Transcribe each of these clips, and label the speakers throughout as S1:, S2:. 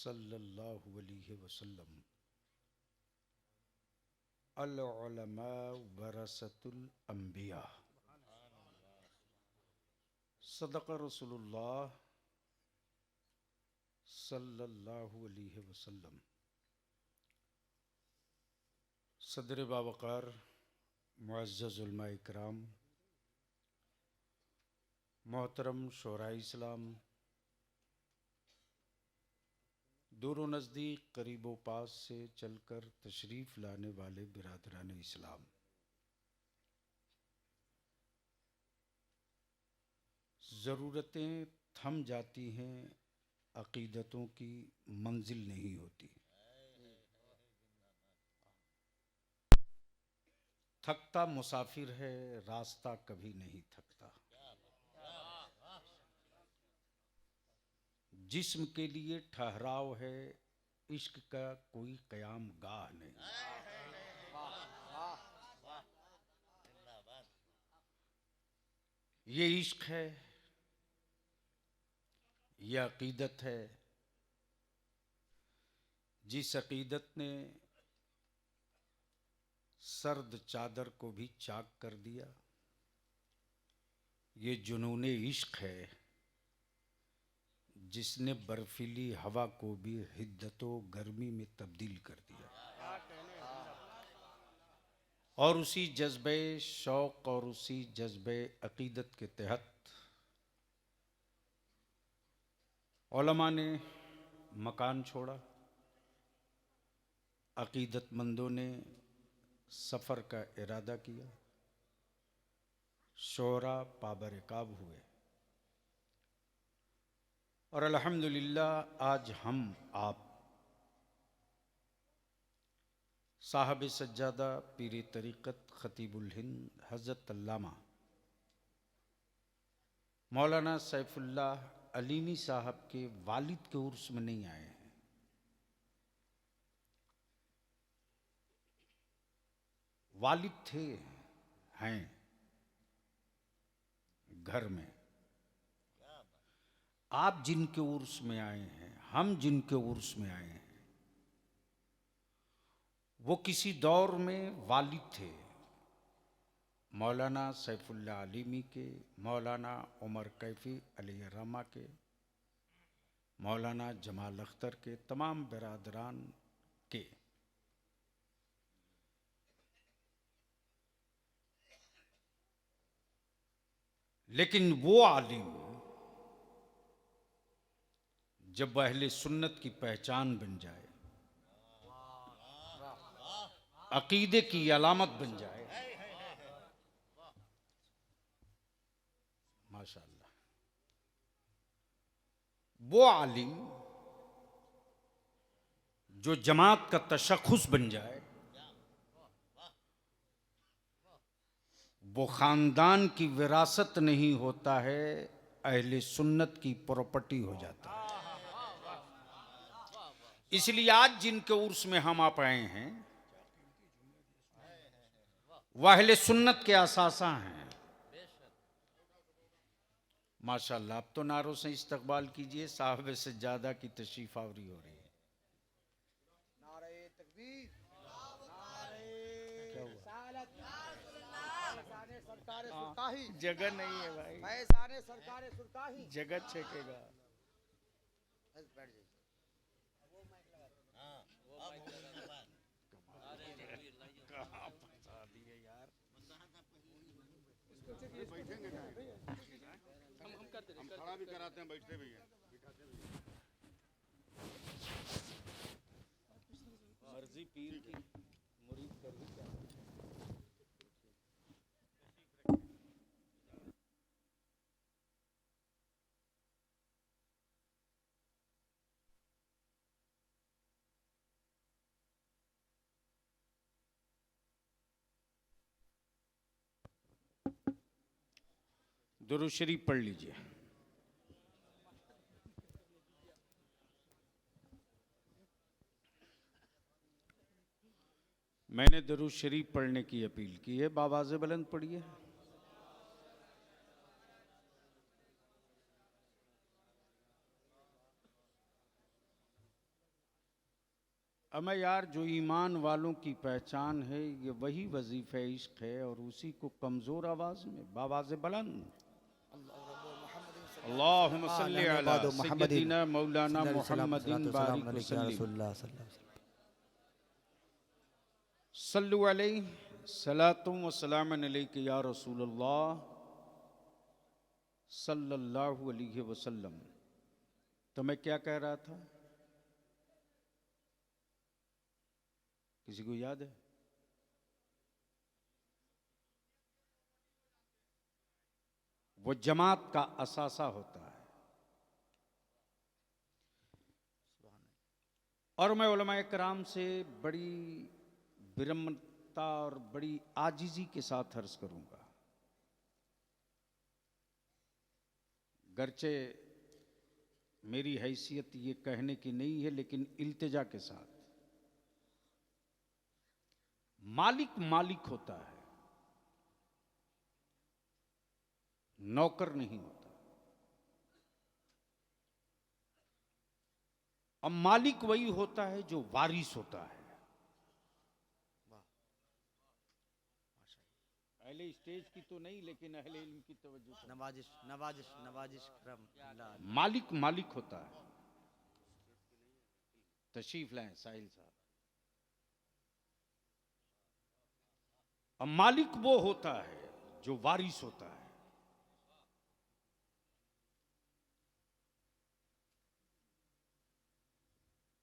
S1: सल्लल्लाहु अलैहि वसल्लम। अल उलमा वरसतुल अंबिया। सदक़ रसूलुल्लाह सल्लल्लाहु अलैहि वसल्लम। सदर बावक़ार मुअज़्ज़ज़ उलमा इकराम, मोहतरम शोराए इस्लाम, दूर व नज़दीक करीब व पास से चलकर तशरीफ़ लाने वाले बिरादरान इस्लाम, ज़रूरतें थम जाती हैं, अक़ीदतों की मंजिल नहीं होती। थकता मुसाफिर है, रास्ता कभी नहीं थकता। जिस्म के लिए ठहराव है, इश्क का कोई क़याम गाह नहीं। ये इश्क है, यह अक़ीदत है। जिस अक़ीदत ने सर्द चादर को भी चाक कर दिया, ये जुनूने इश्क है जिसने बर्फीली हवा को भी हिद्दतो गर्मी में तब्दील कर दिया। और उसी जज्बे शौक़ और उसी जज्बे अक़ीदत के तहत उलमा ने मकान छोड़ा, अक़ीदतमंदों ने सफ़र का इरादा किया, शोरा पाबरकाब हुए। और अल्हम्दुलिल्लाह आज हम आप साहब सज्जादा पीर तरीक़त ख़तीबुल हिंद हज़रत अल्लामा मौलाना सैफुल्लाह अलीमी साहब के वालिद के उर्स में नहीं आए हैं। वालिद थे, हैं घर में। आप जिनके उर्स में आए हैं, हम जिनके उर्स में आए हैं, वो किसी दौर में वालिद थे। मौलाना सैफुल्लाह अलीमी के, मौलाना उमर कैफ़ी अलैहिर्रहमा के, मौलाना जमाल अख्तर के, तमाम बिरादरान के। लेकिन वो आलिम जब अहले सुन्नत की पहचान बन जाए, अकीदे की अलामत बन जाए, माशाअल्लाह, वो आलिम जो जमात का तशख़्ख़ुस बन जाए, वो ख़ानदान की विरासत नहीं होता है, अहले सुन्नत की प्रॉपर्टी हो जाता है। इसलिए आज जिनके उर्स में हम आप आए हैं, वह अहले सुन्नत के असासा हैं। माशाअल्लाह, अब तो नारों से इस्तकबाल कीजिए, साहब सज्जादा की तशरीफ आवरी हो रही है।
S2: नारे तकबीर, नारे
S1: क्या हुआ?
S2: रिसालत, फैज़ाने सरकारे सुरकाही,
S1: जगह नहीं है भाई,
S2: फैज़ाने सरकारे सुरकाही।
S1: जगह छेकेगा।
S2: बस बैठ जाइए।
S1: कहाँ फंसा दिए यार।
S3: बैठेंगे हम खड़ा भी कराते हैं, बैठते भी हैं, बिठाते भी हैं।
S1: मर्जी पीर की, मुरीद कर ही क्या। दुरूद शरीफ पढ़ लीजिए। मैंने दुरूद शरीफ पढ़ने की अपील की है, बावाज़े बुलंद पढ़िए। अमे यार, जो ईमान वालों की पहचान है ये वही वजीफे इश्क है, और उसी को कमजोर आवाज में बावाज़ बुलंद अल्लाहुम्मा सल्ली अला सय्यदिना मौलाना मुहम्मदिन बारिक वसल्लम सल्लु अलैहि सलातु व सलामन अलैका या रसूलल्लाह सल्लल्लाहु अलैहि वसल्लम। तो मैं क्या कह रहा था, किसी को याद है? वो जमात का असासा होता है। और मैं उलमाए कराम से बड़ी विनम्रता और बड़ी आजिजी के साथ अर्ज करूंगा, गरचे मेरी हैसियत ये कहने की नहीं है, लेकिन इल्तिजा के साथ, मालिक मालिक होता है, नौकर नहीं होता। अब मालिक वही होता है जो वारिस होता है। अहले स्टेज की तो नहीं, लेकिन अहले इल्म की तवज्जो तो।
S2: नवाजिश नवाजिश नवाजिश करम।
S1: मालिक मालिक होता है। तशरीफ लाएं साहिल साहब। अब मालिक वो होता है जो वारिस होता है।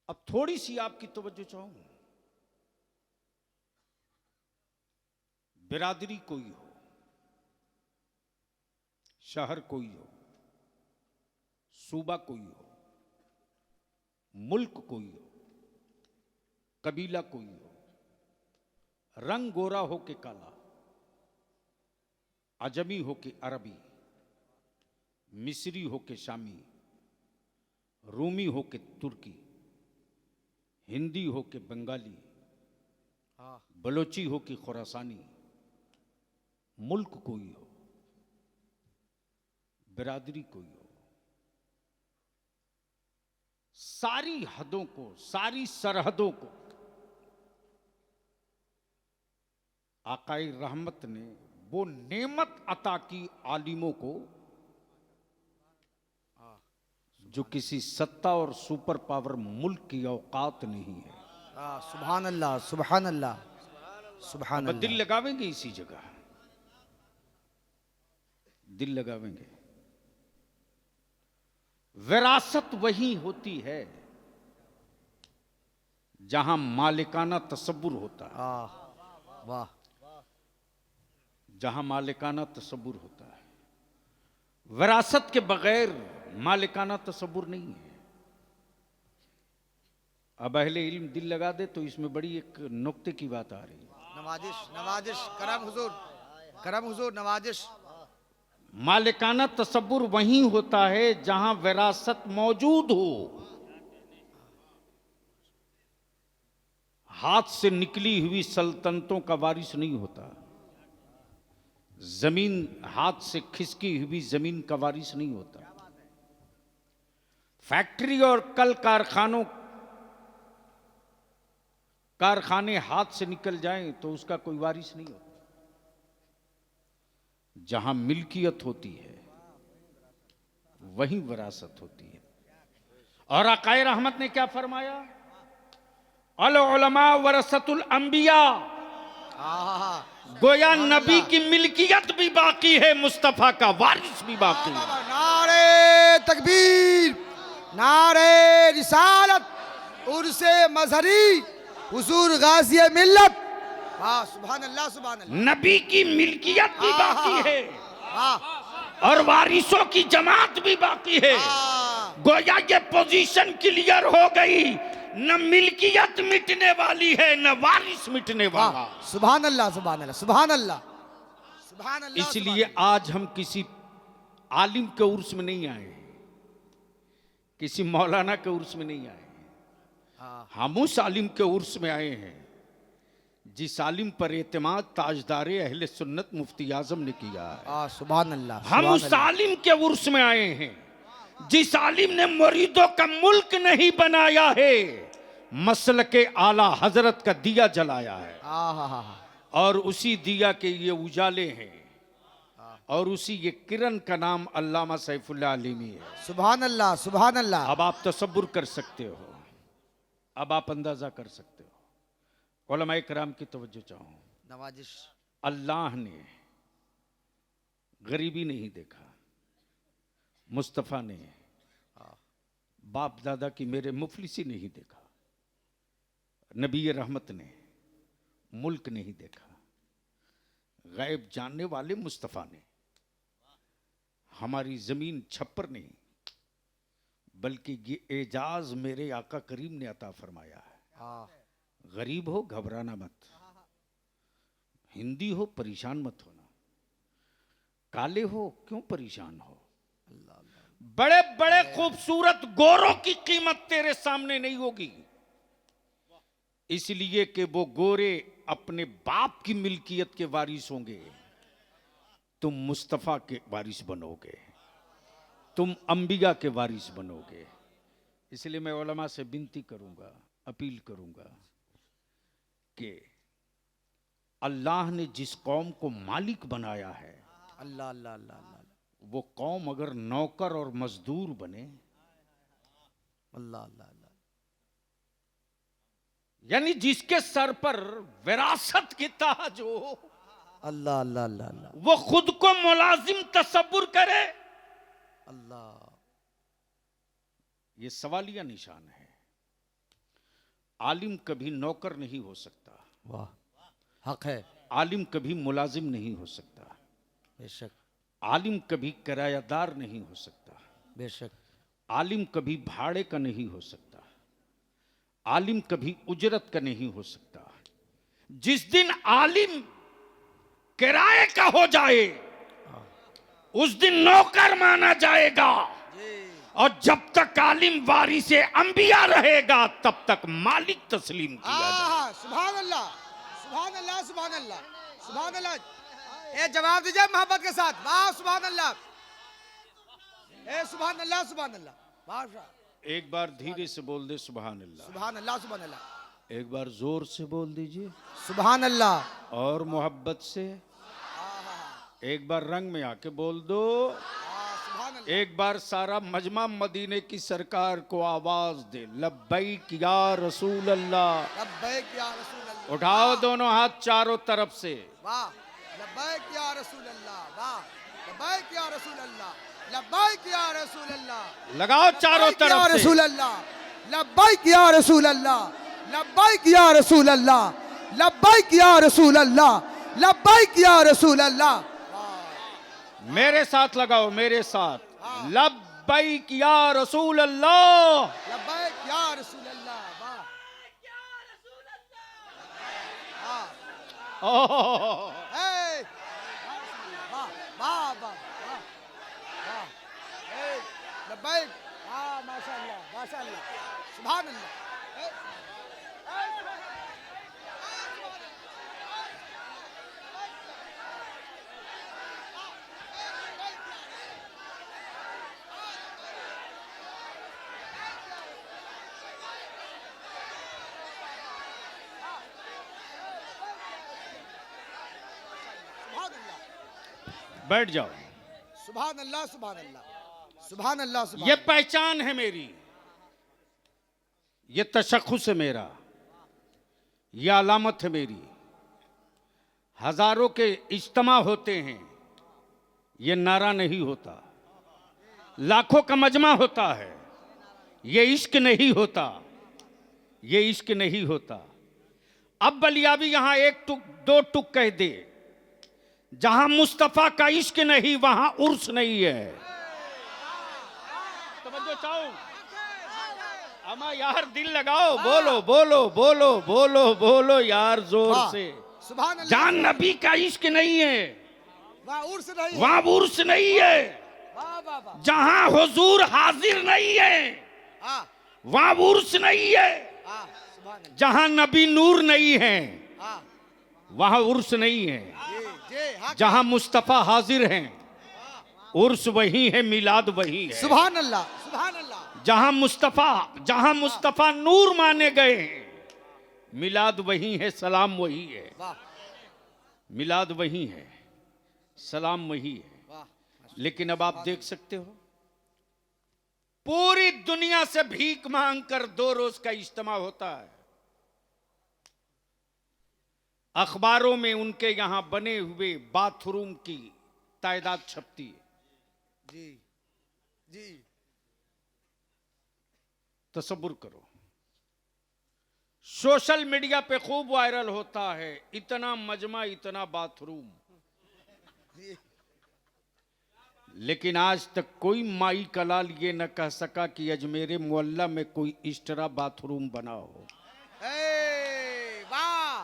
S1: अब थोड़ी सी आपकी तवज्जो चाहूं। बिरादरी कोई हो, शहर कोई हो, सूबा कोई हो, मुल्क कोई हो, कबीला कोई हो, रंग गोरा हो के काला, अजमी हो के अरबी, मिस्री हो के शामी, रूमी हो के तुर्की, हिंदी हो के बंगाली, बलोची हो कि खुरासानी, मुल्क कोई हो, बिरादरी कोई हो, सारी हदों को, सारी सरहदों को आकाई रहमत ने वो नेमत अता की आलिमों को, जो किसी सत्ता और सुपर पावर मुल्क की औकात नहीं है।
S2: सुभान अल्लाह सुभान अल्लाह सुभान
S1: अब दिल
S2: अल्लाह।
S1: लगावेंगे इसी जगह, दिल लगावेंगे। विरासत वही होती है जहां मालिकाना तसव्वुर होता है।
S2: वाह।
S1: जहां मालिकाना तसव्वुर होता है। विरासत के बगैर मालिकाना तसव्वुर नहीं है। अब अहले इल्म दिल लगा दे तो इसमें बड़ी एक नुक्ते की बात आ रही है।
S2: नवाजिश नवाजिश करम हुजूर नवाजिश।
S1: मालिकाना तसव्वुर वही होता है जहां विरासत मौजूद हो। हाथ से निकली हुई सल्तनतों का वारिस नहीं होता। जमीन हाथ से खिसकी हुई जमीन का वारिस नहीं होता। फैक्ट्री और कल कारखाने हाथ से निकल जाएं तो उसका कोई वारिस नहीं होता। जहां मिल्कियत होती है वहीं विरासत होती है। और आकाए रहमत ने क्या फरमाया? अल उलमा वरसतुल अंबिया। गोया नबी की मिल्कियत भी बाकी है, मुस्तफा का वारिस भी बाकी है।
S2: नारे तकबीर, नारे रिसालत, उर्से मजहरी, हुजूर गाजी मिल्लत। वाह सुभान अल्लाह सुभान अल्लाह।
S1: नबी की मिल्कियत भी बाकी है
S2: वाह।
S1: और वारिसों की जमात भी बाकी है। गोया ये पोजीशन क्लियर हो गई, न मिल्कियत मिटने वाली है न वारिस मिटने वाला।
S2: सुभान अल्लाह सुभान अल्लाह सुभान अल्लाह सुभान अल्लाह।
S1: इसलिए आज हम किसी आलिम के उर्स में नहीं आए, किसी मौलाना के उर्स में नहीं आए। हम उस आलिम के उर्स में आए हैं जिस आलिम पर एतमाद ताजदारे अहले सुन्नत मुफ्ती आजम ने किया है।
S2: सुभान अल्लाह।
S1: हम उस आलिम के उर्स में आए हैं जिस आलिम ने मुरीदों का मुल्क नहीं बनाया है, मसलके आला हजरत का दिया जलाया है
S2: आहा
S1: और उसी दिया के ये उजाले हैं और उसी ये किरण का नाम अल्लामा सैफुल्लाह अलीमी है।
S2: सुभान अल्लाह सुभान अल्लाह।
S1: अब आप तसब्बुर कर सकते हो, अब आप अंदाजा कर सकते हो। उलमाए किराम की तवज्जो चाहूं,
S2: नवाजिश।
S1: अल्लाह ने गरीबी नहीं देखा, मुस्तफ़ा ने बाप दादा की मेरे मुफलिसी नहीं देखा, नबी रहमत ने मुल्क नहीं देखा, गैब जानने वाले मुस्तफ़ा ने हमारी जमीन छप्पर नहीं बल्कि ये एजाज मेरे आका करीम ने अता फरमाया है। गरीब हो घबराना मत, हिंदी हो परेशान मत होना, काले हो क्यों परेशान हो, बड़े बड़े खूबसूरत गोरों की कीमत तेरे सामने नहीं होगी, इसलिए कि वो गोरे अपने बाप की मिल्कियत के वारिस होंगे, तुम मुस्तफ़ा के वारिस बनोगे, तुम अंबिया के वारिस बनोगे। इसलिए मैं उलमा से विनती करूंगा, अपील करूंगा कि अल्लाह ने जिस कौम को मालिक बनाया है,
S2: अल्लाह अल्लाह अल्लाह अल्लाह,
S1: वो कौम अगर नौकर और मजदूर बने,
S2: अल्लाह अल्लाह अल्लाह,
S1: यानी जिसके सर पर विरासत की ताज हो,
S2: अल्लाह अल्लाह अल्लाह अल्लाह,
S1: वो खुद को मुलाजिम तसव्वुर करे,
S2: अल्लाह।
S1: ये सवालिया निशान है। आलिम कभी नौकर नहीं हो सकता,
S2: वाह हक है,
S1: आलिम कभी मुलाजिम नहीं हो सकता,
S2: बेशक
S1: आलिम कभी किरायादार नहीं हो सकता,
S2: बेशक
S1: आलिम कभी भाड़े का नहीं हो सकता, आलिम कभी उजरत का नहीं हो सकता। जिस दिन आलिम किराए का हो जाए उस दिन नौकर माना जाएगा, और जब तक आलिम वारिसे अंबिया रहेगा तब तक मालिक तस्लीम किया जाएगा।
S2: सुभान अल्लाह सुभान अल्लाह सुभान अल्लाह सुभान अल्लाह। ए जवाब दीजिए मोहब्बत के साथ, वाह सुभान अल्लाह, ए सुभान अल्लाह सुभान अल्लाह, बादशाह।
S1: एक बार धीरे से बोल दे सुभान अल्लाह,
S2: सुभान अल्लाह सुभान अल्लाह,
S1: एक बार जोर से बोल दीजिए
S2: सुभान अल्लाह,
S1: और मोहब्बत से एक बार रंग में आके बोल दो,
S2: सुभान अल्लाह।
S1: एक बार सारा मजमा मदीने की सरकार को आवाज दे, लब्बैक या रसूल अल्लाह।
S2: लब्बैक या रसूल अल्लाह,
S1: उठाओ दोनों हाथ चारों तरफ से,
S2: वाह लब्बैक या रसूल अल्लाह, वाह लब्बैक या रसूल अल्लाह, लब्बैक या रसूल अल्लाह,
S1: लगाओ चारों
S2: लब्बैक या
S1: तरफ से।
S2: रसूल अल्लाह, लब्बैक या रसूल अल्लाह, लब्बैक या रसूल अल्लाह, लब्बैक या रसूल अल्लाह, लब्बैक या रसूल अल्लाह।
S1: मेरे साथ लगाओ, मेरे साथ, लब्बैक या रसूल अल्लाह,
S2: लब्बैक या रसूल अल्लाह, वाह
S1: ओह,
S2: ए वाह वाह वाह वाह वाह, ए लब्बैक, हाँ माशाअल्लाह माशाअल्लाह, सुभान अल्लाह।
S1: बैठ जाओ।
S2: सुभान अल्लाह सुभान अल्लाह सुभान अल्लाह सुभान
S1: ये पहचान है मेरी, ये तशख्खुस है मेरा, ये अलामत है मेरी। हजारों के इज्तिमा होते हैं, ये नारा नहीं होता, लाखों का मजमा होता है, ये इश्क नहीं होता, ये इश्क नहीं होता। अब बलियाबी यहां एक टुक दो टुक कह दे, जहां मुस्तफा का इश्क नहीं वहां उर्स नहीं है। तवज्जो चाहो अमा यार, दिल लगाओ, बोलो बोलो बोलो बोलो बोलो यार जोर से।
S2: सुभान अल्लाह,
S1: जान नबी का इश्क नहीं है
S2: वाह उर्स नहीं,
S1: वहां उर्स नहीं है।
S2: वाह वाह वाह,
S1: जहां हुजूर हाजिर नहीं है
S2: हाँ
S1: वहां उर्स नहीं है।
S2: हाँ सुभान अल्लाह,
S1: जहां नबी नूर नहीं है
S2: हाँ
S1: वहां उर्स नहीं है।
S2: जी हाँ,
S1: जहां मुस्तफा हाजिर हैं उर्स वही है, मिलाद वही है।
S2: सुभान अल्लाह सुभान अल्लाह,
S1: जहां मुस्तफा नूर माने गए हैं, मिलाद वही है, सलाम वही है।
S2: वाह
S1: मिलाद वही है, सलाम वही है।
S2: वाह
S1: लेकिन अब आप देख सकते हो, पूरी दुनिया से भीख मांग कर 2 रोज का इज्तिमा होता है। अखबारों में उनके यहां बने हुए बाथरूम की तादाद छपती है।
S2: जी जी
S1: तसव्वुर करो, सोशल मीडिया पे खूब वायरल होता है, इतना मजमा, इतना बाथरूम।
S2: जी
S1: लेकिन आज तक कोई माई कलाल ये न कह सका कि अजमेरे मोहल्ला में कोई इस तरह बाथरूम बना हो।
S2: वाह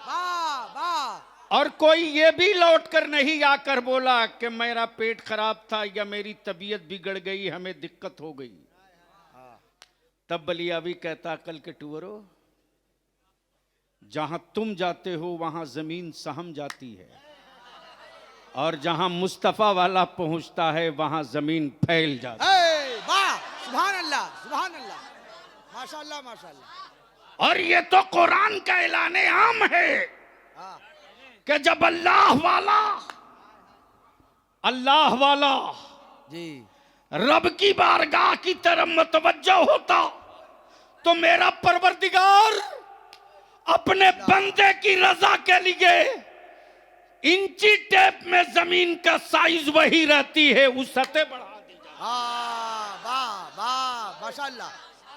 S2: वाह वाह।
S1: और कोई ये भी लौट कर नहीं आकर बोला कि मेरा पेट खराब था या मेरी तबीयत बिगड़ गई, हमें दिक्कत हो गई। तब बलियावी कहता, कल के टूअरो, जहां तुम जाते हो वहां जमीन सहम जाती है, और जहां मुस्तफा वाला पहुंचता है वहां जमीन फैल जाती है।
S2: वाह सुभान अल्लाह सुभान अल्लाह, माशाअल्लाह माशाअल्लाह।
S1: और ये तो कुरान का ऐलान आम है
S2: हाँ
S1: कि जब अल्लाह वाला
S2: जी
S1: रब की बारगाह की तरफ मुतवज्जो होता तो मेरा परवरदिगार अपने बंदे की रजा के लिए इंची टेप में जमीन का साइज वही रहती है, उस सतह बढ़ा दी जाती,
S2: वाह वाह माशाअल्लाह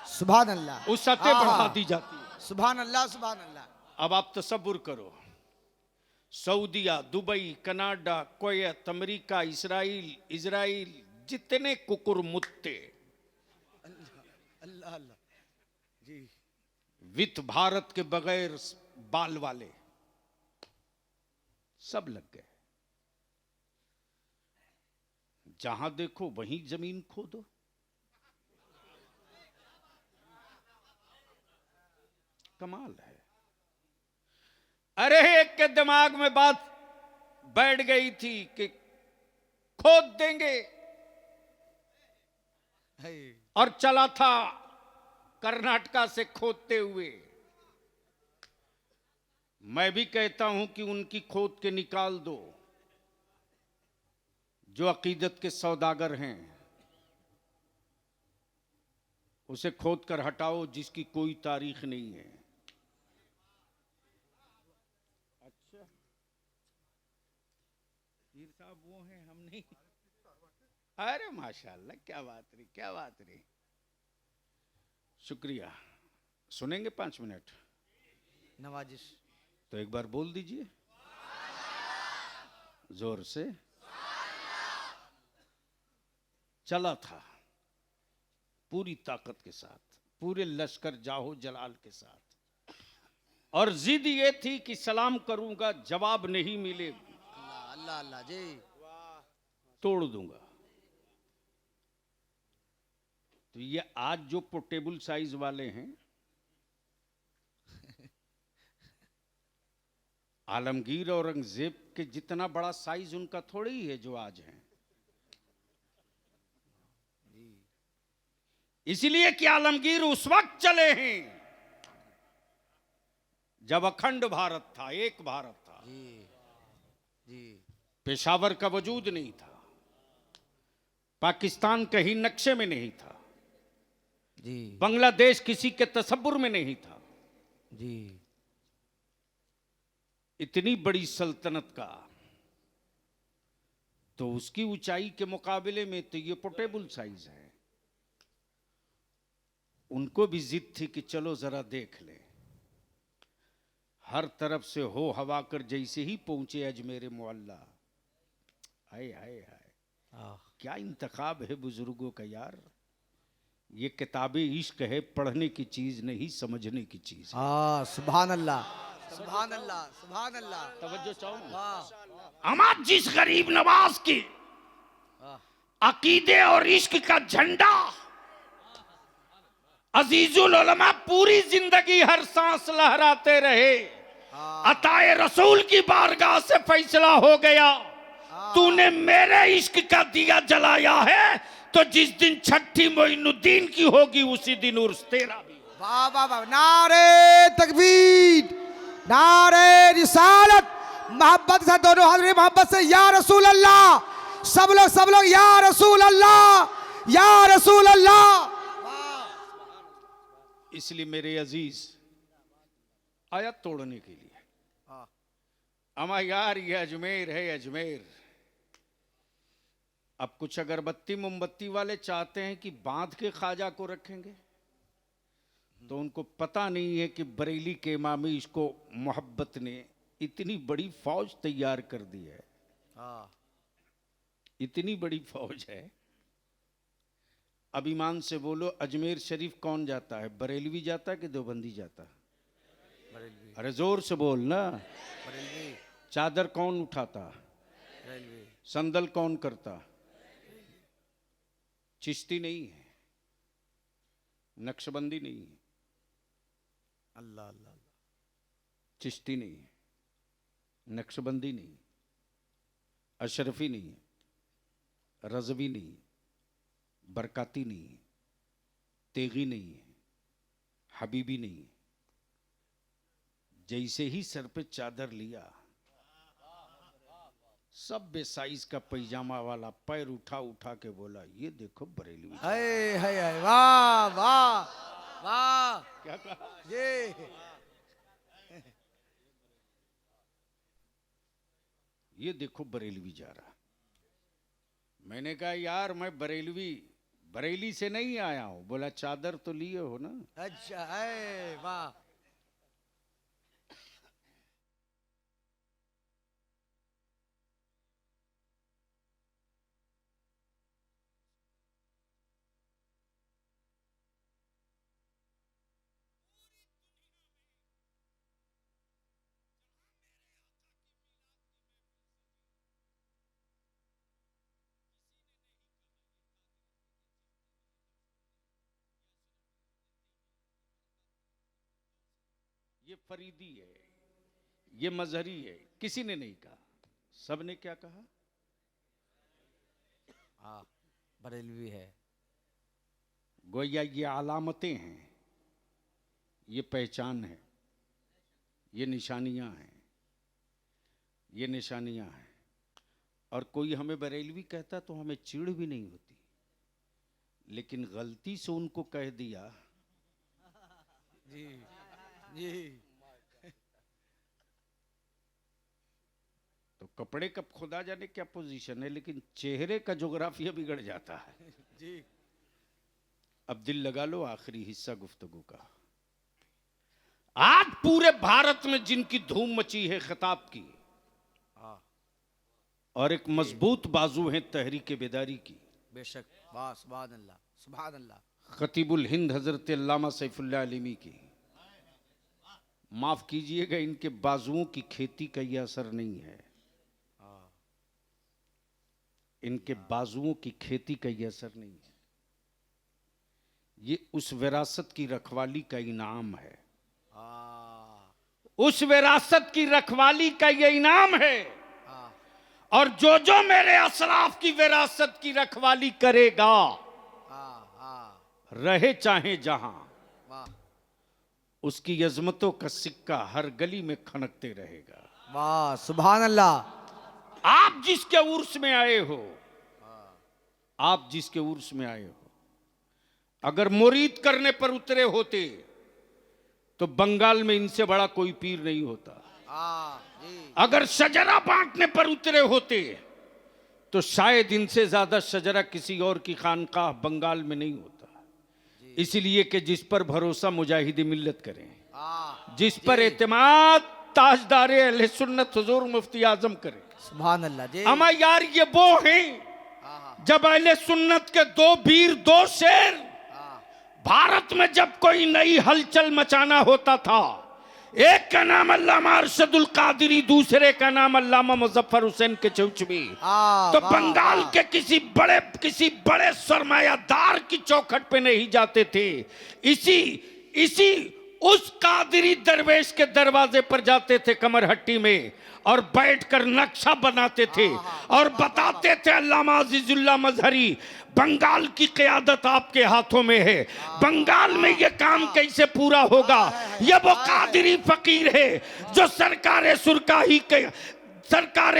S2: सुभान अल्लाह,
S1: उस सतह बढ़ा दी जाती है।
S2: सुभान अल्लाह सुभान अल्लाह।
S1: अब आप तसव्वुर करो, सऊदिया, Dubai, Canada, Kuwait, America, Israel जितने कुकुर मुत्ते
S2: अल्लाह अल्लाह जी,
S1: वित्त भारत के बगैर बाल वाले सब लग गए। जहां देखो वहीं जमीन खोदो। कमाल है। अरे एक के दिमाग में बात बैठ गई थी कि खोद देंगे, और चला था कर्नाटका से खोदते हुए। मैं भी कहता हूं कि उनकी खोद के निकाल दो जो अकीदत के सौदागर हैं, उसे खोद कर हटाओ जिसकी कोई तारीख नहीं है। अच्छा पीर साहब वो हैं, हम नहीं। अरे माशाल्लाह, क्या बात रही, क्या बात रही। शुक्रिया। सुनेंगे 5 मिनट
S2: नवाजिश
S1: तो एक बार बोल दीजिए जोर से। चला था पूरी ताकत के साथ, पूरे लश्कर जाहो जलाल के साथ, और जिद ये थी कि सलाम करूंगा, जवाब नहीं मिले
S2: अल्लाह अल्लाह जी,
S1: तोड़ दूंगा। तो ये आज जो पोर्टेबल साइज वाले हैं, आलमगीर औरंगजेब के जितना बड़ा साइज उनका थोड़ी ही है जो आज है। इसलिए कि आलमगीर उस वक्त चले हैं जब अखंड भारत था, एक भारत था।
S2: जी जी
S1: पेशावर का वजूद नहीं था, पाकिस्तान कहीं नक्शे में नहीं था,
S2: जी
S1: बांग्लादेश किसी के तसव्वुर में नहीं था।
S2: जी
S1: इतनी बड़ी सल्तनत का, तो उसकी ऊंचाई के मुकाबले में तो ये पोर्टेबल साइज है। उनको भी जिद थी कि चलो जरा देख ले। हर तरफ से हो हवा कर जैसे ही पहुंचे अजमेर मोहल्ला, हाय हाय हाय, क्या इंतखाब है बुजुर्गों का यार। ये किताबें इश्क है, पढ़ने की चीज नहीं, समझने की चीज है।
S2: सुभान अल्लाह सुभान अल्लाह सुभान अल्लाह।
S1: तवज्जो चाहो।
S2: वाह
S1: अमा जिस गरीब नवाज की अकीदे और इश्क का झंडा अजीजुल उलमा पूरी जिंदगी हर सांस लहराते रहे। अताए रसूल की बारगाह से फैसला हो गया तूने मेरे इश्क का दिया जलाया है, तो जिस दिन छठी मोइनुद्दीन की होगी उसी दिन उर्स तेरा भी होगा।
S2: वाह वाह वाह, नारे तकबीर, नारे रिसालत, मोहब्बत के साथ दोनों हाथ में मोहब्बत से या रसूल अल्लाह, सब लोग या रसूल अल्लाह, या रसूल अल्लाह।
S1: इसलिए मेरे अजीज आयत तोड़ने के लिए, अमा यार ये अजमेर है अजमेर। अब कुछ अगरबत्ती मोमबत्ती वाले चाहते हैं कि बांध के ख्वाजा को रखेंगे, तो उनको पता नहीं है कि बरेली के इमामी इसको मोहब्बत ने इतनी बड़ी फौज तैयार कर दी है। इतनी बड़ी फौज है। अब ईमान से बोलो, अजमेर शरीफ कौन जाता है? बरेलवी जाता है कि देवबंदी जाता है? अरे जोर से बोल ना। चादर कौन उठाता? संदल कौन करता? चिश्ती नहीं है, नक्शबंदी नहीं है,
S2: अल्लाह अल्लाह,
S1: चिश्ती नहीं है, नक्शबंदी नहीं, अशरफी नहीं, रजवी नहीं, बरकाती नहीं, तेगी नहीं, हबीबी नहीं। जैसे ही सर पे चादर लिया, सब बेसाइज का पैजामा वाला पैर उठा उठा के बोला, ये देखो बरेलवी।
S2: हाय हाय हाय, वाह वाह वाह,
S1: क्या कहा? ये देखो बरेलवी जा रहा। मैंने कहा यार मैं बरेली से नहीं आया हूं। बोला चादर तो लिए हो ना।
S2: अच्छा है, वाह।
S1: ये फरीदी है, ये मजहरी है, किसी ने नहीं कहा। सब ने क्या कहा?
S2: हाँ, बरेलवी है।
S1: गोया ये अलामतें हैं, ये पहचान है, ये निशानियां हैं, ये निशानियां हैं। और कोई हमें बरेलवी कहता तो हमें चिढ़ भी नहीं होती, लेकिन गलती से उनको कह दिया
S2: जी जी,
S1: तो कपड़े का खुदा जाने क्या पोजीशन है, लेकिन चेहरे का जोग्राफिया बिगड़ जाता है
S2: जी।
S1: अब दिल लगा लो, आखिरी हिस्सा गुफ्तगू का। आज पूरे भारत में जिनकी धूम मची है खिताब की, और एक मजबूत बाजू है तहरीक बेदारी की,
S2: बेशक, वाह, सुभान अल्लाह, सुभान अल्लाह।
S1: खतीबुल हिंद हजरत अल्लामा सैफुल्लाह अलीमी की। माफ कीजिएगा, इनके बाजुओं की खेती का यह असर नहीं है, इनके बाजुओं की खेती का यह असर नहीं है। ये उस विरासत की रखवाली का इनाम है, उस विरासत की रखवाली का यह इनाम है। और जो जो मेरे असलाफ की विरासत की रखवाली करेगा, रहे चाहे जहां, उसकी अजमतों का सिक्का हर गली में खनकते रहेगा।
S2: वाह, सुभान अल्लाह।
S1: आप जिसके उर्स में आए हो, आप जिसके उर्स में आए हो, अगर मुरीद करने पर उतरे होते तो बंगाल में इनसे बड़ा कोई पीर नहीं होता। अगर शजरा बांटने पर उतरे होते तो शायद इनसे ज्यादा शजरा किसी और की खानकाह बंगाल में नहीं होता। इसलिए कि जिस पर भरोसा मुजाहिदी मिल्लत करें, जिस पर एतमाद ताजदार अहले सुन्नत हुजूर मुफ्ती आजम करें।
S2: सुभान अल्लाह जी।
S1: अमा यार ये वो हैं जब अहले सुन्नत के दो वीर, दो शेर, भारत में जब कोई नई हलचल मचाना होता था, एक का नाम अल्लामा अरशदुल कादिरी, दूसरे का नाम अल्लामा मुजफ्फर हुसैन के चौचवी, तो बंगाल के किसी बड़े सरमायादार की चौखट पे नहीं जाते थे। इसी उस कादरी दरवेश के दरवाजे पर जाते थे कमरहट्टी में और बैठकर नक्शा बनाते थे और बताते थे अल्लामा अजीजुल्लाह मजहरी बंगाल की क़यादत आपके हाथों में है, बंगाल में ये काम कैसे पूरा होगा। ये वो कादरी फकीर है जो सरकार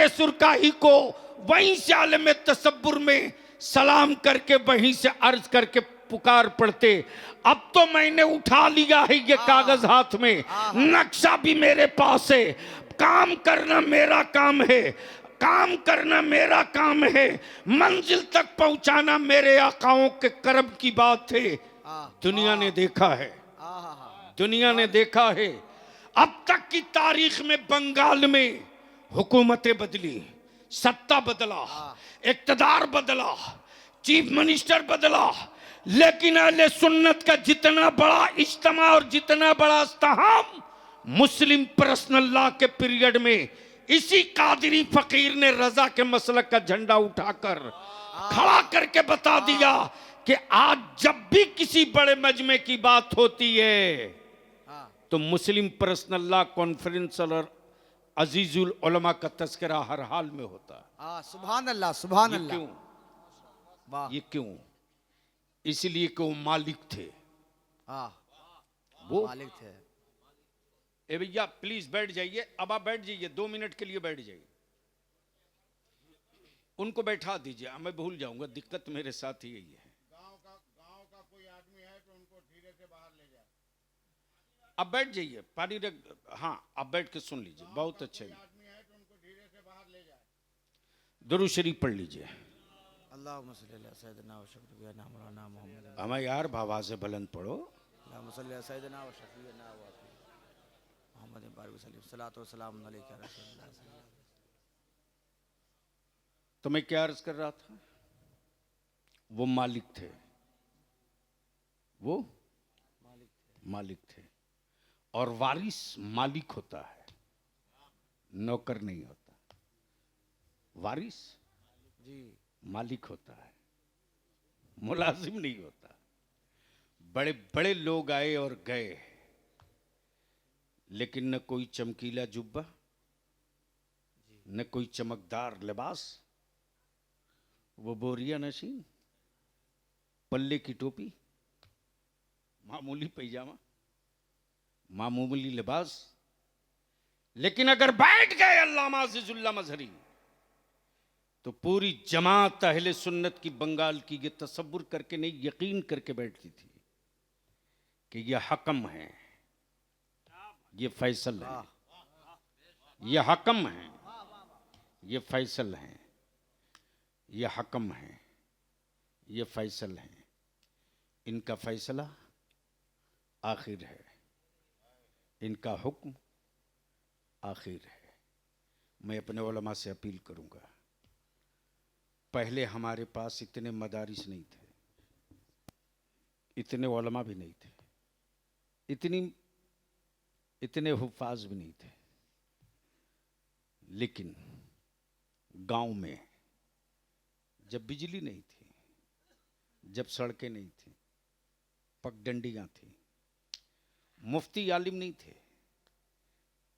S1: सुरकाही को वहीं से आलम तसब्बुर में सलाम करके वहीं से अर्ज करके पुकार पड़ते। अब तो मैंने उठा लिया है ये कागज हाथ में, नक्शा भी मेरे पास है, काम करना मेरा काम है, काम करना मेरा काम है, मंजिल तक पहुंचाना मेरे आकाओं के करम की बात है। दुनिया ने देखा है, दुनिया ने देखा है। अब तक की तारीख में बंगाल में हुकूमतें बदली, सत्ता बदला, इक्तदार बदला, चीफ मिनिस्टर बदला, लेकिन अहले सुन्नत का जितना बड़ा इज्तिमा और जितना बड़ा इस्तेहाम मुस्लिम पर्सनल लॉ के पीरियड में इसी कादरी फकीर ने रजा के मसलक का झंडा उठाकर खड़ा करके बता दिया कि आज जब भी किसी बड़े मजमे की बात होती है तो मुस्लिम पर्सनल लॉ कॉन्फ्रेंस और अजीजुल उलमा का तस्करा हर हाल में होता है।
S2: सुभान अल्लाह, सुभान अल्लाह।
S1: क्यों? ये क्यों? इसलिए कि वो मालिक थे। वो
S2: मालिक थे।
S1: ए भैया प्लीज बैठ जाइए, अब आप बैठ जाइए, 2 मिनट के लिए बैठ जाइए। उनको बैठा दीजिए, मैं भूल जाऊंगा, दिक्कत मेरे साथ ही यही है।
S3: गांव का कोई आदमी है तो उनको धीरे से बाहर ले जाए।
S1: अब बैठ जाइए, पानी रख, हाँ अब बैठ के सुन लीजिए, बहुत अच्छे
S3: आदमी है तो उनको धीरे से बाहर ले जाए।
S1: दुरूद शरीफ पढ़ लीजिए।
S2: अल्लाहुम्मा सल्ली अला सय्यिदिना व शफीना मौलाना मुहम्मद।
S1: हमें यार आवाज से बुलंद पढ़ो।
S2: अल्लाहुम्मा सल्ली अला सय्यिदिना व शफीना मोहम्मद बारिक वसल्लम सलातो व सलाम अलैका रसूलुल्लाह।
S1: तो मैं क्या अर्ज कर रहा था? वो मालिक थे, वो मालिक थे। और वारिस मालिक होता है, नौकर नहीं होता। वारिस
S2: जी
S1: मालिक होता है, मुलाजिम नहीं होता। बड़े बड़े लोग आए और गए, लेकिन न कोई चमकीला जुब्बा, न कोई चमकदार लिबास, वो बोरिया नशीन, पल्ले की टोपी, मामूली पैजामा, मामूली लिबास। लेकिन अगर बैठ गए अल्लामा अजीजुल्लाह मजहरी तो पूरी जमात अहले सुन्नत की बंगाल की ये तसव्वुर करके नहीं, यकीन करके बैठती थी कि ये हकम है, ये फैसल है, ये हकम है, ये फैसल है, ये हकम है, ये फैसल है। इनका फैसला आखिर है, इनका हुक्म आखिर है। मैं अपने उलमा से अपील करूंगा, पहले हमारे पास इतने मदारिस नहीं थे, इतने उलमा भी नहीं थे, इतने हुफ़ाज़ भी नहीं थे, लेकिन गांव में जब बिजली नहीं थी, जब सड़कें नहीं थी, पगडंडियां थी, मुफ्ती आलिम नहीं थे,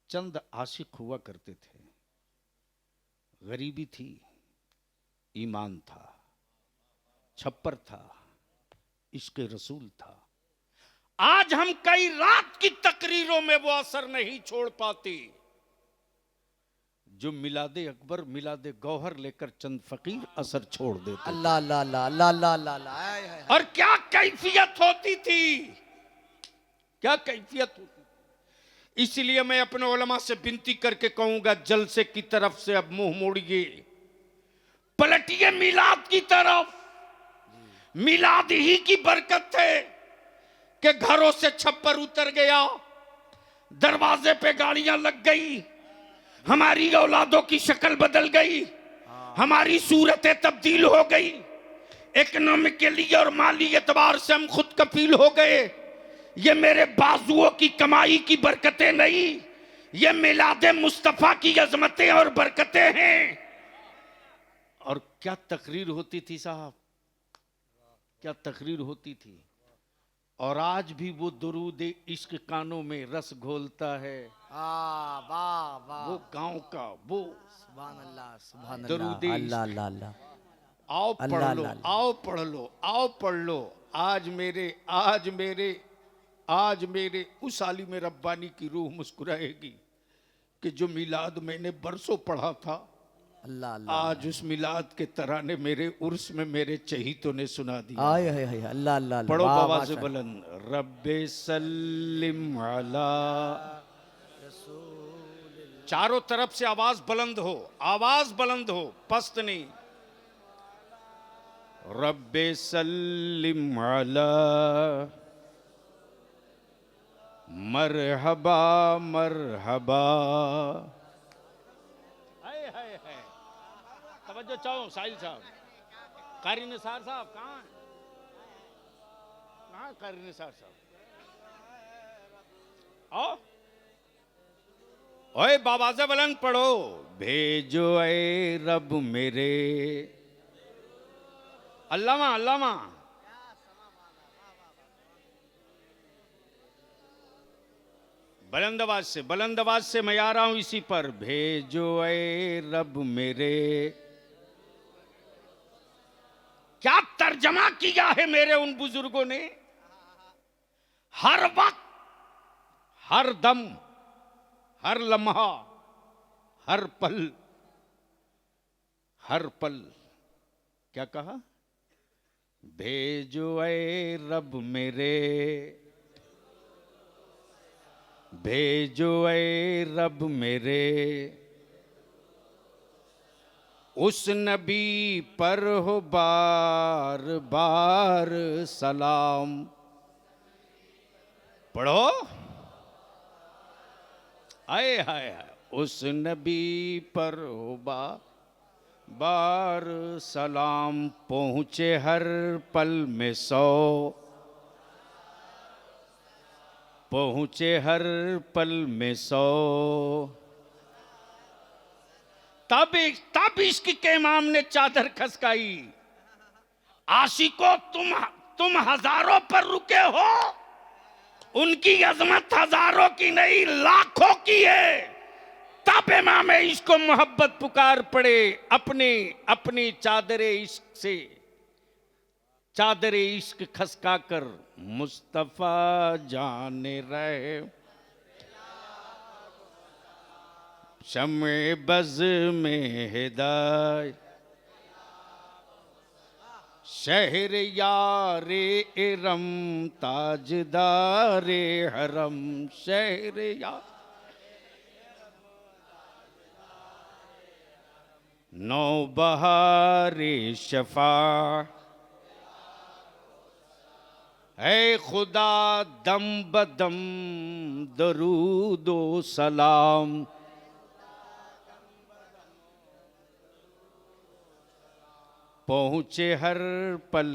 S1: चंद आशिक हुआ करते थे, गरीबी थी, ईमान था, छप्पर था, इश्क रसूल था। आज हम कई रात की तकरीरों में वो असर नहीं छोड़ पाते जो मिलादे अकबर, मिलादे गौहर लेकर चंद फकीर असर छोड़ देते।
S2: अल्लाह अल्लाह अल्लाह अल्लाह अल्लाह अल्लाह अल्लाह।
S1: और क्या कैफियत होती थी, क्या कैफियत होती थी। इसलिए मैं अपने उलमा से विनती करके कहूंगा, जलसे की तरफ से अब मुंह मोड़िए, पलटिए मिलाद की तरफ। मिलाद ही की बरकत है कि घरों से छप्पर उतर गया, दरवाजे पे गाड़ियां लग गई, हमारी औलादों की शक्ल बदल गई, हमारी सूरतें तब्दील हो गई, इकोनॉमिकली और माली एतबार से हम खुद कफील हो गए। ये मेरे बाजुओं की कमाई की बरकतें नहीं, ये मिलादे मुस्तफा की अजमतें और बरकतें हैं। और क्या तकरीर होती थी साहब, क्या तकरीर होती थी। और आज भी वो दुरूद इश्क कानों में रस घोलता है।
S2: वाह वाह,
S1: वो गांव का वो
S2: सुभान अल्लाह, सुभान
S1: दरूद
S2: अल्लाह,
S1: इश्क।
S2: अल्लाह अल्लाह अल्लाह।
S1: आओ
S2: अल्लाह,
S1: पढ़ लो,
S2: अल्लाह,
S1: आओ पढ़ लो, आओ पढ़ लो। आज मेरे उस आलिम रब्बानी की रूह मुस्कुराएगी कि जो मिलाद मैंने बरसों पढ़ा था,
S2: अल्लाह अल्लाह।
S1: आज उस मिलाद के तराने मेरे उर्स में मेरे चहीतों ने सुना दिया।
S2: आय हाय हाय, अल्लाह अल्लाह अल्लाह।
S1: पढ़ो
S2: वाह,
S1: बाबा
S2: वाह,
S1: से बुलंद, रब्बे सल्लिम अला। चारों तरफ से आवाज बुलंद हो, आवाज बुलंद हो, पस्त नहीं। रब्बे सल्लिम अला मरहबा मरहबा। हाय हाय हाय, तवज्जो चाहो साहिल साहब। कारी निसार साहब कहाँ हैं? कहाँ कारी निसार साहब? आओ, ओए बाबा से बुलंद पढ़ो। भेजो ए रब मेरे, अल्लामा अल्लामा। बुलंद आवाज से मैं आ रहा हूं इसी पर। भेजो ए रब मेरे। क्या तर्जमा किया है मेरे उन बुजुर्गों ने। हर वक्त, हर दम, हर लम्हा, हर पल, हर पल। क्या कहा? भेजो ए रब मेरे, भेजो ए रब मेरे, उस नबी पर हो बार बार सलाम। पढ़ो। आए हाय हाय, उस नबी पर हो बार सलाम। पहुँचे हर पल में 100, पहुँचे हर पल में 100। तब इश्क के इमाम ने चादर खसकाई। आशिकों तुम हजारों पर रुके हो, उनकी अजमत हजारों की नहीं लाखों की है। तब इमाम इश्क को मोहब्बत पुकार पड़े। अपनी चादरे इश्क से, चादरे इश्क खसका कर मुस्तफा जाने रहे। शम्मे बज़ में हिदायत, शहर यारे इरम, ताजदारे हरम। शहर यार नौबहारे शफा, है खुदा दम बदम दरूदो सलाम। पहुँचे हर पल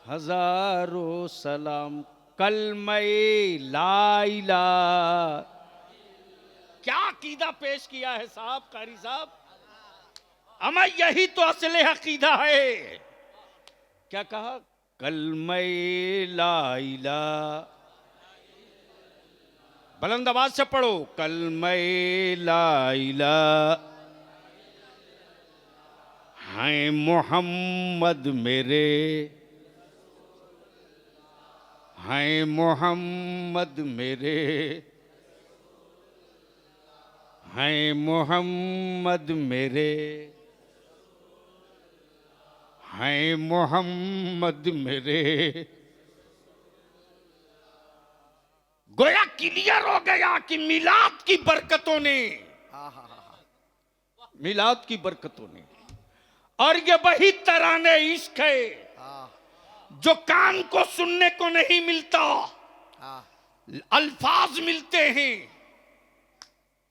S1: हजारों सलाम। कलमे ला इलाहा। क्या अकीदा पेश किया है साहब, कारी साहब। अमा यही तो असले अकीदा है। क्या कहा? कलमे ला इलाहा। बुलंद आवाज से पढ़ो। कलमे ला इलाहा हैं मोहम्मद मेरे, हैं मोहम्मद मेरे, हैं मोहम्मद मेरे, हैं मोहम्मद मेरे। गोया क्लियर हो गया कि मिलाद की बरकतों ने, मिलाद की बरकतों ने। और ये वही तराने इश्क है जो कान को सुनने को नहीं मिलता। अल्फाज मिलते हैं,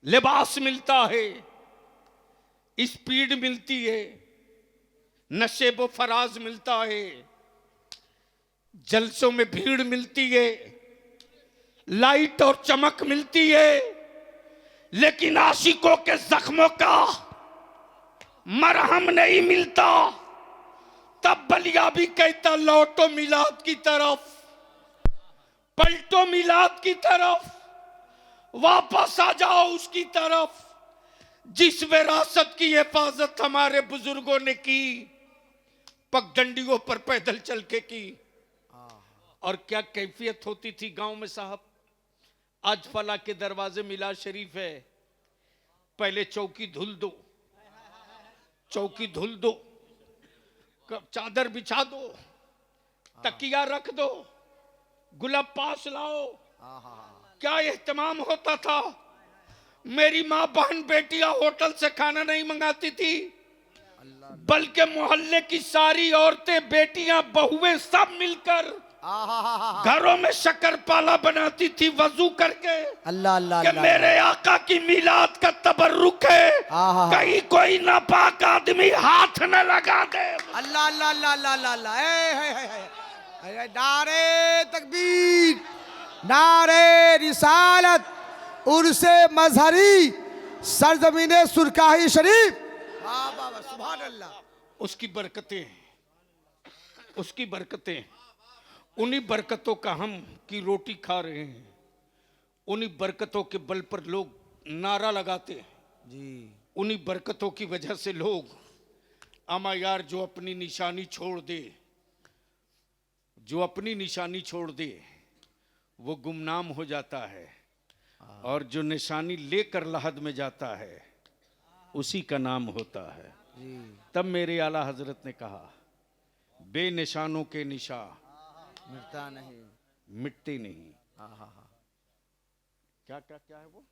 S1: लिबास मिलता है, स्पीड मिलती है, नशेबो फराज मिलता है, जलसों में भीड़ मिलती है, लाइट और चमक मिलती है। लेकिन आशिकों के जख्मों का मरहम नहीं मिलता। तब बलिया भी कहता लौटो मिलाद की तरफ, पलटो मिलाद की तरफ, वापस आ जाओ उसकी तरफ जिस विरासत की हिफाजत हमारे बुजुर्गों ने की, पगडंडियों पर पैदल चल के की। और क्या कैफियत होती थी गांव में साहब। आज फला के दरवाजे मिलाद शरीफ है, पहले चौकी धुल दो, चौकी धुल दो, चादर बिछा दो, तकिया रख दो, गुलाब पास लाओ। क्या एहतमाम होता था। मेरी माँ बहन बेटियां होटल से खाना नहीं मंगाती थी, बल्कि मोहल्ले की सारी औरतें, बेटियां, बहुएं सब मिलकर घरों में शक्करपाला बनाती थी वजू करके।
S2: अल्लाह अल्लाह
S1: कि मेरे आका की मिलाद का तबर्रुक है, कहीं कोई नापाक आदमी हाथ न लगा दे।
S2: अल्लाह अल्लाह अल्लाह अल्लाह अल्लाह अल्लाह। नारे तकबीर, नारे रिसालत, उर्से मजहरी, सरजमीने सुरकाही शरीफ। वाह वाह वाह, सुभान अल्लाह।
S1: उसकी बरकतें, उसकी बरकतें, उन्हीं बरकतों का हम की रोटी खा रहे हैं। उन्हीं बरकतों के बल पर लोग नारा लगाते
S2: जी।
S1: उन्हीं बरकतों की वजह से लोग, अमा यार जो अपनी निशानी छोड़ दे, जो अपनी निशानी छोड़ दे वो गुमनाम हो जाता है, और जो निशानी लेकर लहद में जाता है उसी का नाम होता है। तब मेरे आला हजरत ने कहा बेनिशानों के निशा
S2: मिटता नहीं,
S1: मिटते नहीं। क्या क्या क्या है वो,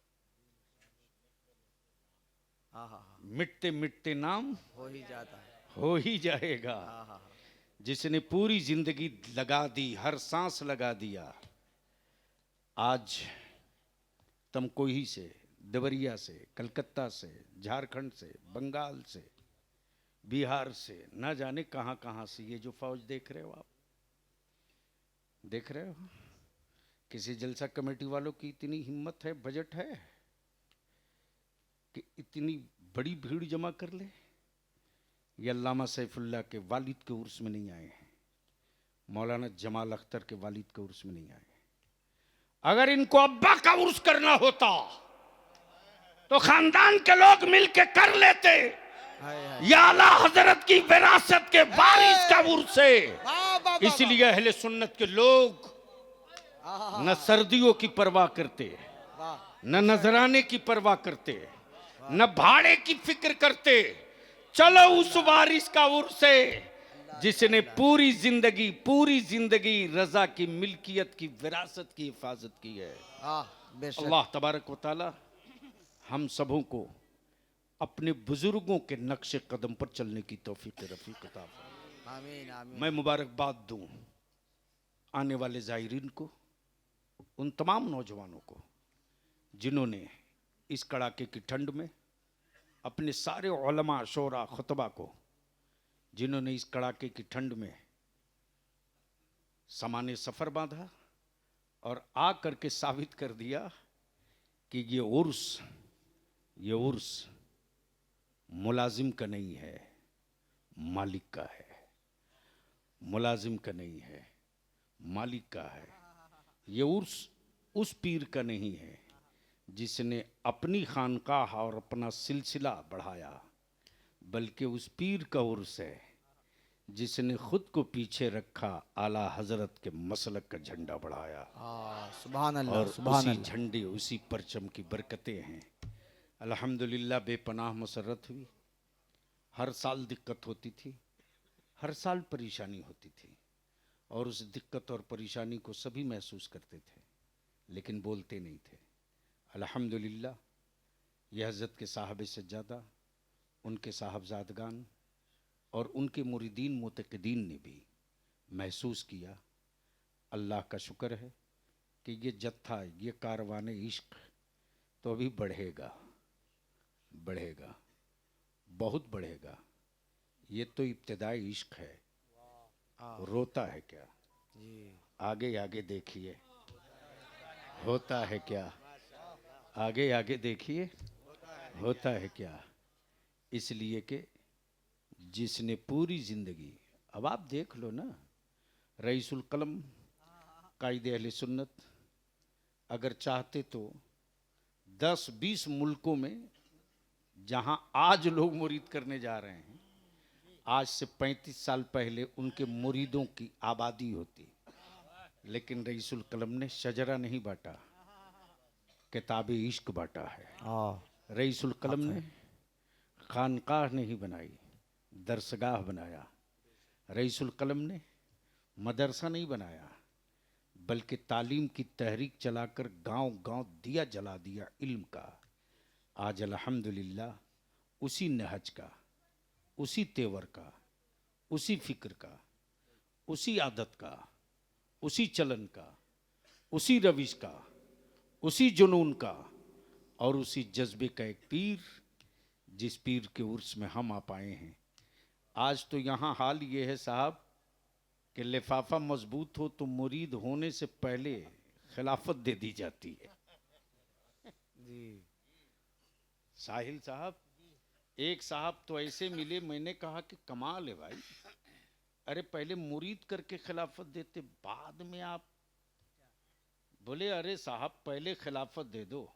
S1: मिटते मिटते नाम
S2: हो ही जाता है,
S1: हो ही जाएगा। जिसने पूरी जिंदगी लगा दी, हर सांस लगा दिया, आज तमकोही से, देवरिया से, कलकत्ता से, झारखंड से, बंगाल से, बिहार से, ना जाने कहां कहां से ये जो फौज देख रहे हो आप, देख रहे हो। किसी जलसा कमेटी वालों की इतनी हिम्मत है, बजट है कि इतनी बड़ी भीड़ जमा कर ले। ये अल्लामा सैफुल्लाह के वालिद के उर्स में नहीं आए हैं, मौलाना जमाल अख्तर के वालिद के उर्स में नहीं आए। अगर इनको अब्बा का उर्स करना होता तो खानदान के लोग मिलके कर लेते। या आला हजरत की विरासत के वारिस का उर्स है। इसलिए अहले सुन्नत के लोग न सर्दियों की परवाह करते, न नजराने की परवाह करते, न भाड़े की फिक्र करते। चलो उस वारिस का उर्स है जिसने पूरी जिंदगी रजा की मिल्कियत की विरासत की हिफाजत की है। अल्लाह तबारक व तआला हम सबों को अपने बुजुर्गों के नक्शे कदम पर चलने की तौफीक रफीक अता फरमाए। आमीन आमीन। मैं मुबारकबाद दूं आने वाले ज़ायरीन को, उन तमाम नौजवानों को जिन्होंने इस कड़ाके की ठंड में अपने सारे उलमा, शोरा, खुतबा को, जिन्होंने इस कड़ाके की ठंड में सामान्य सफ़र बांधा और आ करके साबित कर दिया कि ये उर्स मुलाजिम का नहीं है, मालिक का है। मुलाजिम का नहीं है, मालिक का है। ये उर्स उस पीर का नहीं है जिसने अपनी खानकाह और अपना सिलसिला बढ़ाया, बल्कि उस पीर का उर्स है जिसने खुद को पीछे रखा, आला हजरत के मसलक का झंडा बढ़ाया।
S2: सुभान अल्लाह,
S1: और
S2: सुभान
S1: उसी झंडे, उसी परचम की बरकतें हैं। अल्हम्दुलिल्लाह बेपनाह मसरत हुई। हर साल दिक्कत होती थी, हर साल परेशानी होती थी, और उस दिक्कत और परेशानी को सभी महसूस करते थे, लेकिन बोलते नहीं थे। अल्हम्दुलिल्लाह यह हज़रत के साहबे से ज़्यादा उनके साहबजादगान और उनके मुरीदीन मुतक़दीन ने भी महसूस किया। अल्लाह का शुक्र है कि ये जत्था, ये कारवान इश्क तो अभी बढ़ेगा, बढ़ेगा, बहुत बढ़ेगा। ये तो इब्तिदाई इश्क है, रोता है क्या, आगे आगे देखिए होता है क्या, आगे आगे देखिए होता है क्या। इसलिए कि जिसने पूरी जिंदगी अब आप देख लो ना, रईसुल कलम कायदे अहले सुन्नत अगर चाहते तो 10-20 मुल्कों में जहां आज लोग मुरीद करने जा रहे हैं, आज से 35 साल पहले उनके मुरीदों की आबादी होती। लेकिन रईसुल कलम ने शजरा नहीं बांटा, किताब इश्क बांटा है। रईसुल कलम ने खानकाह नहीं बनाई, दरसगाह बनाया। रईसुल कलम ने मदरसा नहीं बनाया, बल्कि तालीम की तहरीक चलाकर गांव-गांव दिया जला दिया इल्म का। आज अल्हम्दुलिल्लाह उसी नहज का, उसी तेवर का, उसी फिक्र का, उसी आदत का, उसी चलन का, उसी रविश का, उसी जुनून का और उसी जज्बे का एक पीर, जिस पीर के उर्स में हम आ पाए हैं। आज तो यहाँ हाल ये है साहब कि लिफाफा मजबूत हो तो मुरीद होने से पहले खिलाफत दे दी जाती है।
S2: जी
S1: साहिल साहब, एक साहब तो ऐसे मिले, मैंने कहा कि कमाल है भाई, अरे पहले मुरीद करके खिलाफत देते, बाद में आप बोले अरे साहब पहले खिलाफत दे दो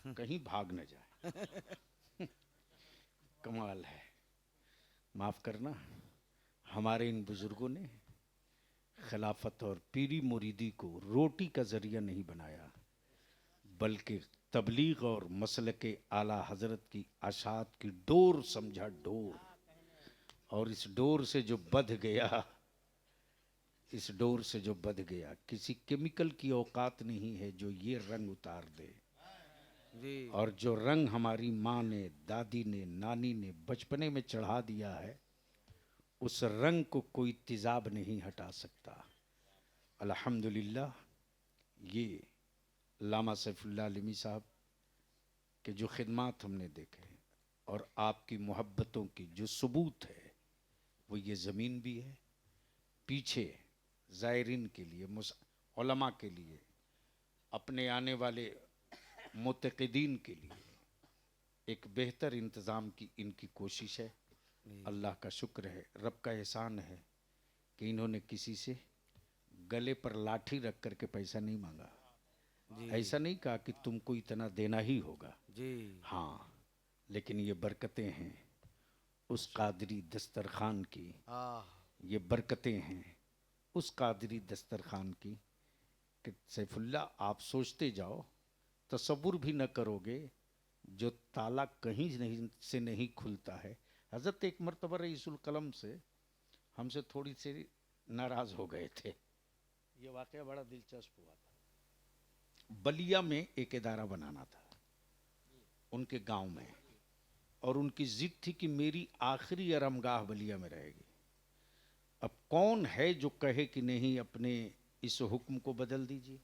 S1: कहीं भाग न जाए। कमाल है। माफ करना, हमारे इन बुजुर्गों ने खिलाफत और पीरी मुरीदी को रोटी का जरिया नहीं बनाया, बल्कि तबलीग और मसलके आला हजरत की आशात की डोर समझा, डोर। और इस डोर से जो बध गया, इस डोर से जो बध गया, किसी केमिकल की औकात नहीं है जो ये रंग उतार दे।
S2: जी
S1: और जो रंग हमारी माँ ने, दादी ने, नानी ने बचपने में चढ़ा दिया है, उस रंग को कोई तेजाब नहीं हटा सकता। अल्हम्दुलिल्लाह, ये लामा सैफुल्लाह आलिमी साहब के जो खिदमात हमने देखे और आपकी मोहब्बतों की जो सबूत है, वो ये ज़मीन भी है। पीछे ज़ायरीन के लिए, उलमा के लिए, अपने आने वाले मुतक़िदीन के लिए एक बेहतर इंतज़ाम की इनकी कोशिश है। अल्लाह का शुक्र है, रब का एहसान है कि इन्होंने किसी से गले पर लाठी रख करके पैसा नहीं मांगा। ऐसा नहीं कहा कि तुमको इतना देना ही होगा।
S2: जी
S1: हाँ, लेकिन ये बरकतें हैं उस कादरी दस्तरखान की, ये बरकतें हैं उस कादरी दस्तरखान की कि सैफुल्लाह आप सोचते जाओ, तसव्वुर भी न करोगे, जो ताला कहीं से नहीं खुलता है। हज़रत एक मरतबा रईसुल कलम से हमसे थोड़ी सी नाराज़ हो गए थे। ये वाक़या बड़ा दिलचस्प हुआ था। बलिया में एक इदारा बनाना था उनके गांव में, और उनकी जिद थी कि मेरी आखिरी आरामगाह बलिया में रहेगी। अब कौन है जो कहे कि नहीं, अपने इस हुक्म को बदल दीजिए?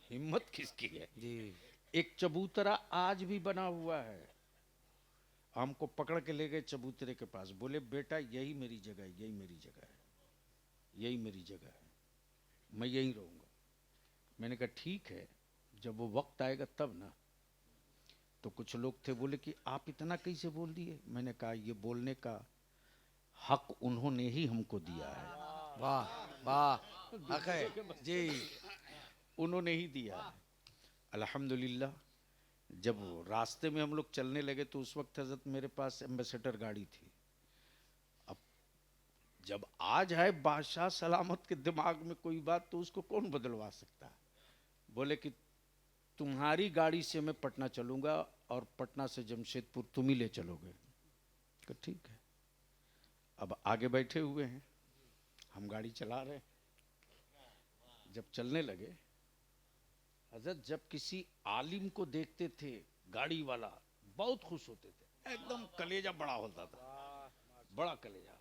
S1: हिम्मत किसकी है?
S2: जी
S1: एक चबूतरा आज भी बना हुआ है। हमको पकड़ के ले गए चबूतरे के पास, बोले बेटा यही मेरी जगह है, यही मेरी जगह है, यही मेरी जगह है, मैं यहीं रहूँगा। मैंने कहा ठीक है, जब वो वक्त आएगा तब ना। तो कुछ लोग थे, बोले कि आप इतना कैसे बोल दिए? मैंने कहा ये बोलने का हक उन्होंने ही हमको दिया है।
S2: वाह वाह, हक है जी,
S1: उन्होंने ही दिया है। अल्हम्दुलिल्लाह, जब रास्ते में हम लोग चलने लगे तो उस वक्त हजरत मेरे पास एम्बेसडर गाड़ी थी। अब जब आ जाए बादशाह सलामत के दिमाग में कोई बात, तो उसको कौन बदलवा सकता है? बोले कि तुम्हारी गाड़ी से मैं पटना चलूँगा और पटना से जमशेदपुर तुम ही ले चलोगे। तो ठीक है। अब आगे बैठे हुए हैं, हम गाड़ी चला रहे हैं। जब चलने लगे, हजरत जब किसी आलिम को देखते थे गाड़ी वाला, बहुत खुश होते थे, एकदम कलेजा बड़ा होता था, बड़ा कलेजा।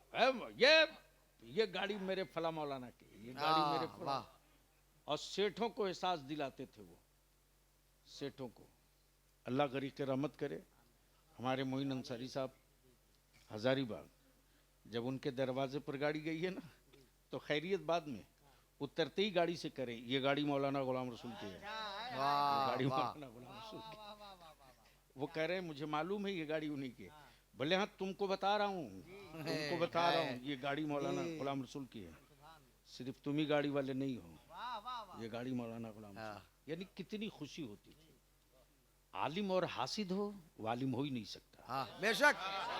S1: ये गाड़ी मेरे फला मौलाना की, ये गाड़ी मेरे फला। और सेठों को एहसास दिलाते थे वो, सेठों को। अल्लाह गरीब के रहमत करे, हमारे मोइन अंसारी साहब हजारीबाग, जब उनके दरवाजे पर गाड़ी गई है ना, तो खैरियत बाद में उतरते ही गाड़ी से करें, ये गाड़ी मौलाना गुलाम रसूल की है, ये गाड़ी मौलाना गुलाम रसूल की। वो कह रहे हैं मुझे मालूम है ये गाड़ी उन्हीं की है। बोले हाँ तुमको बता रहा हूँ, तुमको बता रहा हूँ, ये गाड़ी मौलाना गुलाम रसूल की है, सिर्फ तुम ही गाड़ी वाले नहीं हो, ये गाड़ी मौलाना गुलाम रसूल। यानी कितनी खुशी होती थी। आलिम और हासिद हो, वालिम हो ही नहीं सकता।
S2: हाँ बेशक,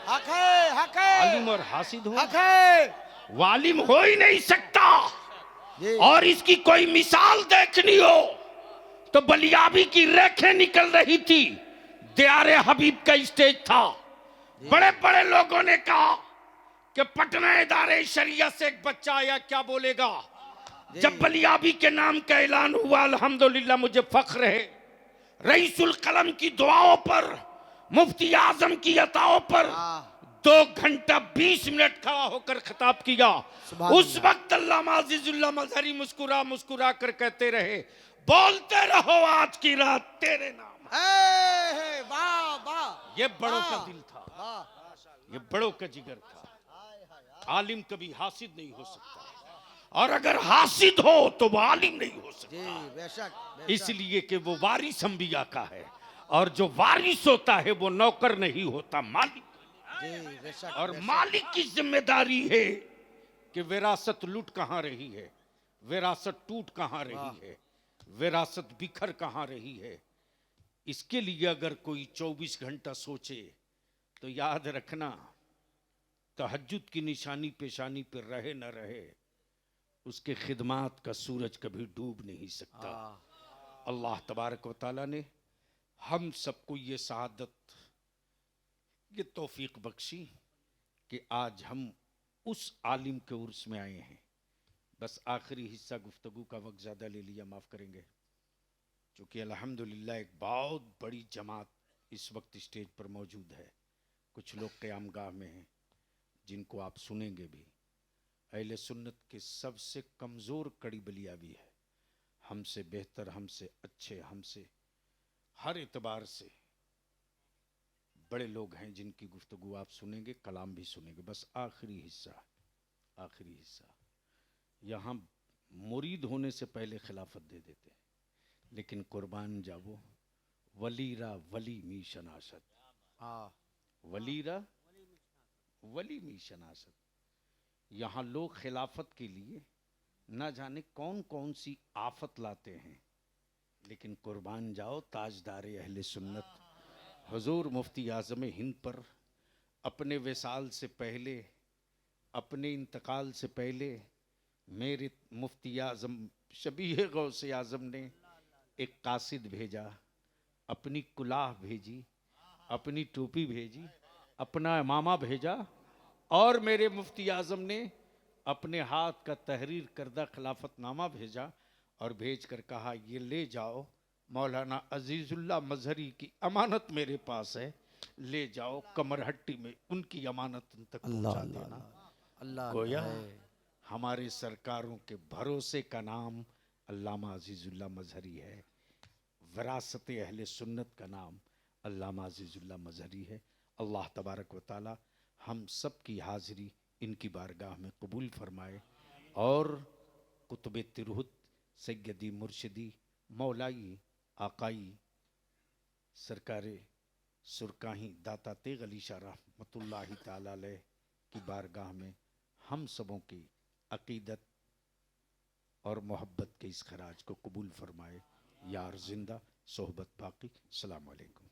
S2: हक है, हक है,
S1: आलिम और हासिद हो,
S2: हक है
S1: वालिम हो ही नहीं सकता।
S2: जी।
S1: और इसकी कोई मिसाल देखनी हो तो बलियाबी की रेखें निकल रही थी, दियारे हबीब का स्टेज था। बड़े बड़े लोगों ने कहा कि पटना इदारे शरियत से एक बच्चा आया, क्या बोलेगा। जब बलियाबी के नाम का ऐलान हुआ, अल्हम्दुलिल्लाह मुझे फख्र है, रईसुल कलम की दुआओं पर, मुफ्ती आजम की अताओं पर 2 घंटा 20 मिनट खड़ा होकर खिताब किया। उस वक्त अल्लामा अजीजुल्लाह मजहरी मुस्कुरा मुस्कुरा कर कहते रहे, बोलते रहो आज की रात तेरे नाम।
S2: वाह वाह,
S1: ये बड़ों का दिल था, ये बड़ों का जिगर था। आलिम कभी हासिद नहीं हो सकता, और अगर हासिद हो तो वो आलिम नहीं हो सकता।
S2: जी बेशक,
S1: इसलिए कि वो वारिस अंबिया का है, और जो वारिस होता है वो नौकर नहीं होता, मालिक।
S2: जी बेशक,
S1: और मालिक की जिम्मेदारी है कि विरासत लूट कहां रही है, विरासत टूट कहां रही है, विरासत बिखर कहां रही है। इसके लिए अगर कोई 24 घंटा सोचे तो याद रखना, तहज्जुद की निशानी पेशानी पर रहे न रहे, उसके खिदमात का सूरज कभी डूब नहीं सकता। अल्लाह तबारक व तआला ने हम सबको ये सआदत, ये तौफीक बख्शी कि आज हम उस आलिम के उर्स में आए हैं। बस आखिरी हिस्सा गुफ्तगू का वक्त ज़्यादा ले लिया, माफ़ करेंगे, क्योंकि अल्हम्दुलिल्लाह एक बहुत बड़ी जमात इस वक्त स्टेज पर मौजूद है। कुछ लोग क़यामगाह में हैं जिनको आप सुनेंगे भी। अहले सुन्नत के सबसे कमज़ोर कड़ी बलियाबी है, हमसे बेहतर, हमसे अच्छे, हमसे हर एतबार से बड़े लोग हैं जिनकी गुफ्तगू आप सुनेंगे, कलाम भी सुनेंगे। बस आखिरी हिस्सा, आखिरी हिस्सा। यहाँ मुरीद होने से पहले खिलाफत दे देते हैं, लेकिन कुर्बान जावो वलीरा वली मी शनासत, वलीरा वली मी शनासत। यहाँ लोग खिलाफत के लिए ना जाने कौन कौन सी आफत लाते हैं, लेकिन कुर्बान जाओ ताजदार अहले सुन्नत हुजूर मुफ्ती आज़म हिंद पर अपने विसाल से पहले, अपने इंतकाल से पहले मेरे मुफ्ती आज़म शबीह गौसे आज़म ने एक कासिद भेजा, अपनी कुलाह भेजी, अपनी टोपी भेजी, अपना इमामा भेजा, और मेरे मुफ्ती आज़म ने अपने हाथ का तहरीर करदा खिलाफतनामा भेजा, और भेज कर कहा ये ले जाओ, मौलाना अजीजुल्लाह मजहरी की अमानत मेरे पास है, ले जाओ कमरहट्टी में उनकी अमानत उन तक पहुंचा देना।
S2: अल्लाह
S1: गोया हमारे सरकारों के भरोसे का नाम अल्लामा अजीजुल्लाह मजहरी है, विरासत अहले सुन्नत का नाम अल्लामा अजीजुल्लाह मजहरी है। अल्लाह तबारक व ताला हम सब की हाज़िरी इनकी बारगाह में कबूल फरमाए, और कुतुब तिरहुत सैयदी मुर्शिदी मौलाई आकाई सरकारे सुरकाही दाता तेग अली शाह रहमतुल्लाहि ताला अलैह की बारगाह में हम सबों की अकीदत और मोहब्बत के इस खराज को कबूल फरमाए। यार जिंदा सोहबत बाकी। अस्सलाम वालेकुम।